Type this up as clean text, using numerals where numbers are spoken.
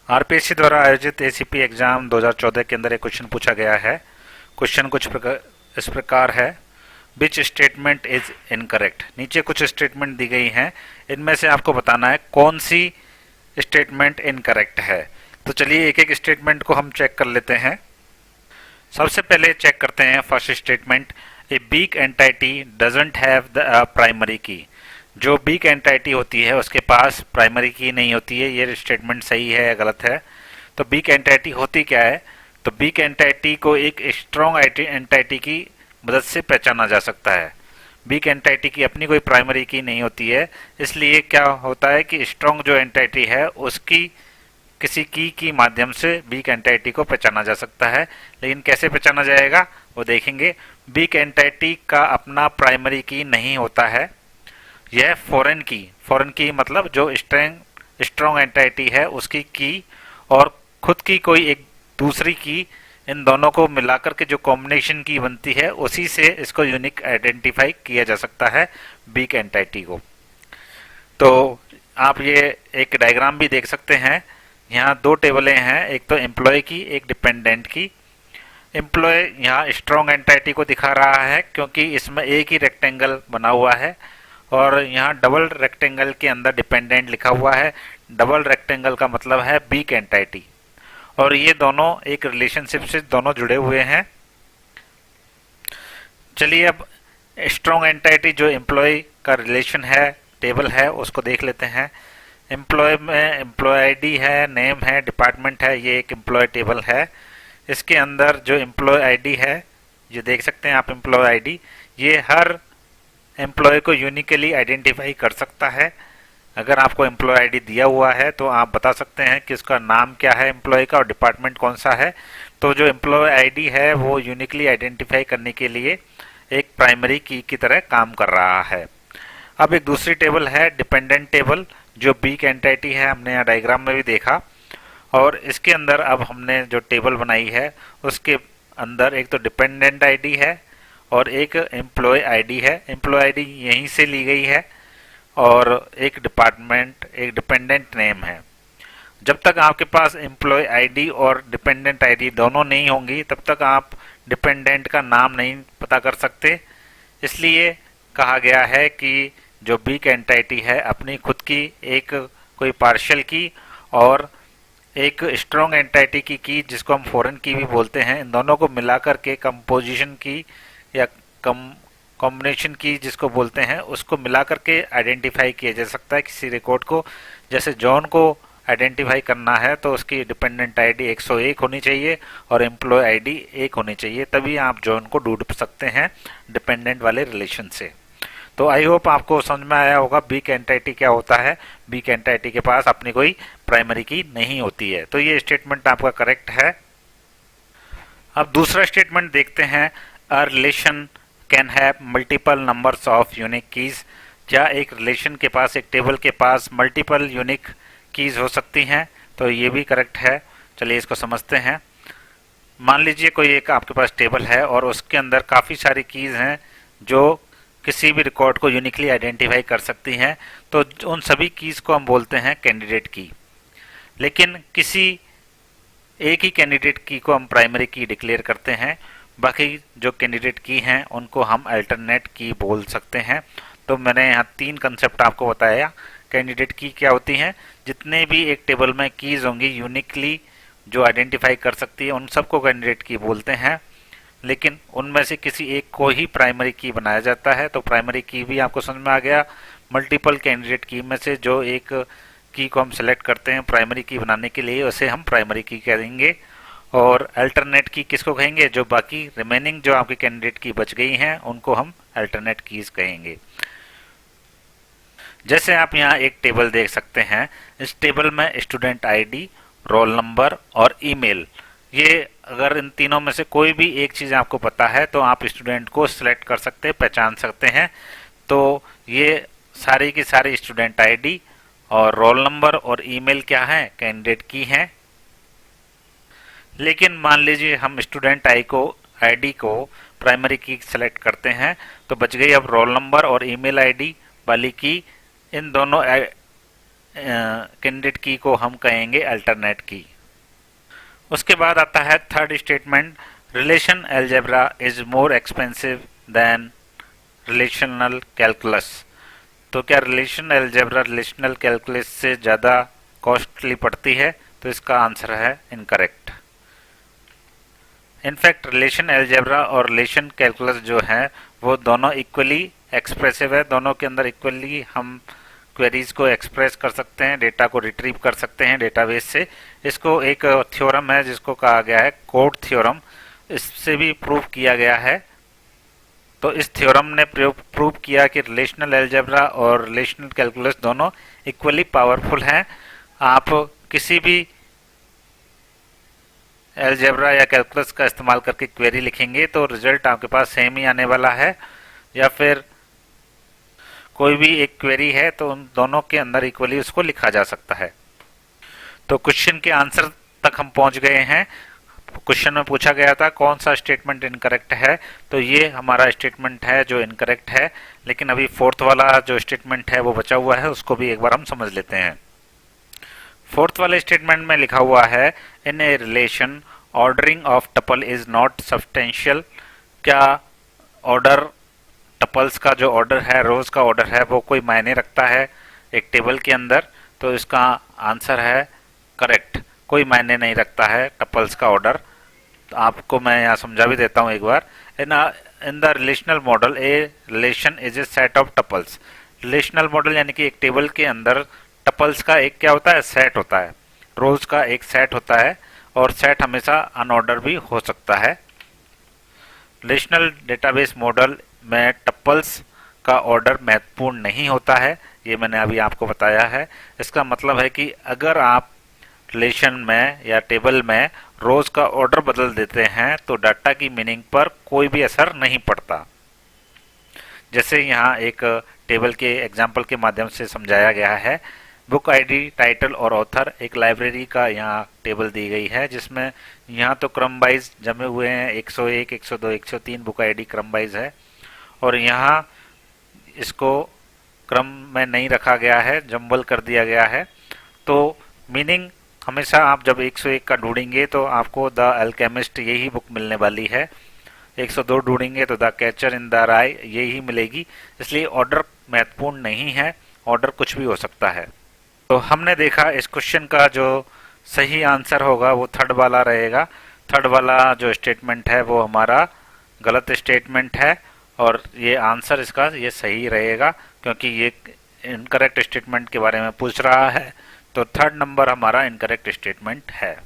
RPSC द्वारा आयोजित ACP exam 2014 के अंदर एक क्वेश्चन पूछा गया है। क्वेश्चन इस प्रकार है, विच स्टेटमेंट इज इनकरेक्ट। नीचे कुछ स्टेटमेंट दी गई हैं, इनमें से आपको बताना है कौन सी स्टेटमेंट इनकरेक्ट है। तो चलिए एक एक स्टेटमेंट को हम चेक कर लेते हैं। सबसे पहले चेक करते हैं first statement, a weak entity doesn't have the primary key. जो वीक एंटाइटी होती है उसके पास प्राइमरी की नहीं होती है। ये स्टेटमेंट सही है या गलत है? तो वीक एंटाइटी होती क्या है? तो वीक एंटाइटी को एक स्ट्रॉन्ग एंटाइटी की मदद से पहचाना जा सकता है। वीक एंटाइटी की अपनी कोई प्राइमरी की नहीं होती है, इसलिए क्या होता है कि स्ट्रॉन्ग जो एंटाइटी है उसकी किसी की माध्यम से वीक एंटाइटी को पहचाना जा सकता है। लेकिन कैसे पहचाना जाएगा वो देखेंगे। वीक एंटाइटी का अपना प्राइमरी की नहीं होता है, यह फॉरेन की मतलब जो स्ट्रॉन्ग एंटाइटी है उसकी की और खुद की कोई एक दूसरी की, इन दोनों को मिलाकर के जो कॉम्बिनेशन की बनती है उसी से इसको यूनिक आइडेंटिफाई किया जा सकता है वीक एंटाइटी को। तो आप ये एक डायग्राम भी देख सकते हैं। यहाँ दो टेबलें हैं, एक तो एम्प्लॉय की, एक डिपेंडेंट की। एम्प्लॉय यहाँ स्ट्रॉन्ग एंटाइटी को दिखा रहा है क्योंकि इसमें एक ही रेक्टेंगल बना हुआ है और यहाँ डबल रेक्टेंगल के अंदर डिपेंडेंट लिखा हुआ है। डबल रेक्टेंगल का मतलब है वीक एंटाइटी, और ये दोनों एक रिलेशनशिप से दोनों जुड़े हुए हैं। चलिए अब स्ट्रॉन्ग एंटाइटी जो एम्प्लॉय का रिलेशन है, टेबल है, उसको देख लेते हैं। एम्प्लॉय में एम्प्लॉय आईडी है, नेम है, डिपार्टमेंट है। ये एक एम्प्लॉय टेबल है। इसके अंदर जो एम्प्लॉय आईडी है, ये देख सकते हैं आप एम्प्लॉय आईडी, ये हर एम्प्लॉय को यूनिकली आइडेंटिफाई कर सकता है। अगर आपको एम्प्लॉय आईडी दिया हुआ है तो आप बता सकते हैं कि उसका नाम क्या है एम्प्लॉय का और डिपार्टमेंट कौन सा है। तो जो एम्प्लॉय आईडी है वो यूनिकली आइडेंटिफाई करने के लिए एक प्राइमरी की तरह काम कर रहा है। अब एक दूसरी टेबल है डिपेंडेंट टेबल, जो वीक एंटाइटी है, हमने यहाँ डायग्राम में भी देखा। और इसके अंदर अब हमने जो टेबल बनाई है उसके अंदर एक तो डिपेंडेंट आईडी है और एक एम्प्लॉय आईडी है। एम्प्लॉय आईडी यहीं से ली गई है और एक डिपेंडेंट नेम है। जब तक आपके पास एम्प्लॉय आईडी और डिपेंडेंट आईडी दोनों नहीं होंगी तब तक आप डिपेंडेंट का नाम नहीं पता कर सकते। इसलिए कहा गया है कि जो वीक एंटाइटी है अपनी खुद की एक कोई पार्शियल की और एक स्ट्रॉन्ग एंटाइटी की जिसको हम फॉरेन की भी बोलते हैं, इन दोनों को मिलाकर के कंपोजिशन की या कॉम्बिनेशन की जिसको बोलते हैं उसको मिलाकर के आइडेंटिफाई किया जा सकता है किसी रिकॉर्ड को। जैसे जॉन को आइडेंटिफाई करना है तो उसकी डिपेंडेंट आईडी 101 होनी चाहिए और एम्प्लॉय आईडी 1 होनी चाहिए, तभी आप जॉन को ढूंढ सकते हैं डिपेंडेंट वाले रिलेशन से। तो आई होप आपको समझ में आया होगा वीक एंटाइटी क्या होता है। वीक एंटाइटी के पास अपनी कोई प्राइमरी की नहीं होती है। तो ये स्टेटमेंट आपका करेक्ट है। अब दूसरा स्टेटमेंट देखते हैं, a relation can have multiple numbers of unique keys. क्या एक रिलेशन के पास, एक टेबल के पास मल्टीपल यूनिक कीज हो सकती हैं? तो ये भी करेक्ट है। चलिए इसको समझते हैं। मान लीजिए कोई एक आपके पास टेबल है और उसके अंदर काफ़ी सारी कीज हैं जो किसी भी रिकॉर्ड को यूनिकली आइडेंटिफाई कर सकती हैं। तो उन सभी कीज को हम बोलते हैं कैंडिडेट की। लेकिन किसी एक ही कैंडिडेट की को हम प्राइमरी की डिक्लेयर करते हैं, बाकी जो कैंडिडेट की हैं उनको हम अल्टरनेट की बोल सकते हैं। तो मैंने यहाँ 3 कंसेप्ट आपको बताया। कैंडिडेट की क्या होती हैं? जितने भी एक टेबल में कीज होंगी यूनिकली जो आइडेंटिफाई कर सकती है उन सबको कैंडिडेट की बोलते हैं। लेकिन उनमें से किसी एक को ही प्राइमरी की बनाया जाता है। तो प्राइमरी की भी आपको समझ में आ गया। मल्टीपल कैंडिडेट की में से जो एक की को हम सेलेक्ट करते हैं प्राइमरी की बनाने के लिए, उसे हम प्राइमरी की कहेंगे। और अल्टरनेट की किसको कहेंगे? जो बाकी रिमेनिंग जो आपकी कैंडिडेट की बच गई हैं उनको हम अल्टरनेट कीज कहेंगे। जैसे आप यहाँ एक टेबल देख सकते हैं, इस टेबल में स्टूडेंट आईडी, रोल नंबर और ईमेल, ये अगर इन तीनों में से कोई भी एक चीज़ आपको पता है तो आप स्टूडेंट को सिलेक्ट कर सकते हैं, पहचान सकते हैं। तो ये सारी की सारी स्टूडेंट आईडी और रोल नंबर और ईमेल क्या है? कैंडिडेट की हैं। लेकिन मान लीजिए हम स्टूडेंट आईडी को प्राइमरी की सेलेक्ट करते हैं तो बच गई अब रोल नंबर और ईमेल आईडी वाली की। इन दोनों कैंडिडेट की को हम कहेंगे अल्टरनेट की। उसके बाद आता है third statement, relation algebra is more expensive than relational calculus. तो क्या रिलेशन अलजेब्रा रिलेशनल कैलकुलस से ज़्यादा कॉस्टली पड़ती है? तो इसका आंसर है इनकरेक्ट। इनफैक्ट रिलेशन अलजेब्रा और रिलेशन कैलकुलस जो है वो दोनों इक्वली एक्सप्रेसिव है, दोनों के अंदर इक्वली हम क्वेरीज को एक्सप्रेस कर सकते हैं, डेटा को रिट्रीव कर सकते हैं डेटाबेस से। इसको एक थ्योरम है जिसको कहा गया है कोड थ्योरम, इससे भी प्रूव किया गया है। तो इस थ्योरम ने प्रूव किया कि रिलेशनल अलजेब्रा और रिलेशनल कैलकुलस दोनों इक्वली पावरफुल हैं। आप किसी भी अलजेब्रा या कैलकुलस का इस्तेमाल करके क्वेरी लिखेंगे तो रिजल्ट आपके पास सेम ही आने वाला है, या फिर कोई भी एक क्वेरी है तो उन दोनों के अंदर इक्वली उसको लिखा जा सकता है। तो क्वेश्चन के आंसर तक हम पहुंच गए हैं। क्वेश्चन में पूछा गया था कौन सा स्टेटमेंट इनकरेक्ट है, तो ये हमारा स्टेटमेंट है जो इनकरेक्ट है। लेकिन अभी फोर्थ वाला जो स्टेटमेंट है वो बचा हुआ है, उसको भी एक बार हम समझ लेते हैं। फोर्थ वाले स्टेटमेंट में लिखा हुआ है in a relation ordering of tuple is not substantial. क्या ऑर्डर टपल्स का जो ऑर्डर है, रोज का ऑर्डर है, वो कोई मायने रखता है एक टेबल के अंदर? तो इसका आंसर है करेक्ट, कोई मायने नहीं रखता है टपल्स का ऑर्डर। तो आपको मैं यहाँ समझा भी देता हूँ एक बार। In the relational model a relation is a set of tuples. Relational model यानी कि एक टेबल के अंदर टपल्स का एक क्या होता है, सेट होता है, रोज का एक सेट होता है, और सेट हमेशा अनऑर्डर भी हो सकता है। रिलेशनल डेटाबेस मॉडल में टपल्स का ऑर्डर महत्वपूर्ण नहीं होता है, ये मैंने अभी आपको बताया है। इसका मतलब है कि अगर आप रिलेशन में या टेबल में रोज का ऑर्डर बदल देते हैं तो डाटा की मीनिंग पर कोई भी असर नहीं पड़ता। जैसे यहाँ एक टेबल के एग्जाम्पल के माध्यम से समझाया गया है। बुक आईडी, टाइटल और ऑथर एक लाइब्रेरी का यहाँ टेबल दी गई है, जिसमें यहाँ तो क्रम वाइज जमे हुए हैं, 101, 102, 103 बुक आईडी क्रम वाइज है, और यहाँ इसको क्रम में नहीं रखा गया है, जम्बल कर दिया गया है। तो मीनिंग हमेशा आप जब 101 का ढूंढेंगे तो आपको द अल्केमिस्ट यही बुक मिलने वाली है, 102 ढूंढेंगे तो द कैचर इन द राय यही मिलेगी। इसलिए ऑर्डर महत्वपूर्ण नहीं है, ऑर्डर कुछ भी हो सकता है। तो हमने देखा इस क्वेश्चन का जो सही आंसर होगा वो थर्ड वाला रहेगा। थर्ड वाला जो स्टेटमेंट है वो हमारा गलत स्टेटमेंट है, और ये आंसर इसका ये सही रहेगा क्योंकि ये इनकरेक्ट स्टेटमेंट के बारे में पूछ रहा है। तो थर्ड नंबर हमारा इनकरेक्ट स्टेटमेंट है।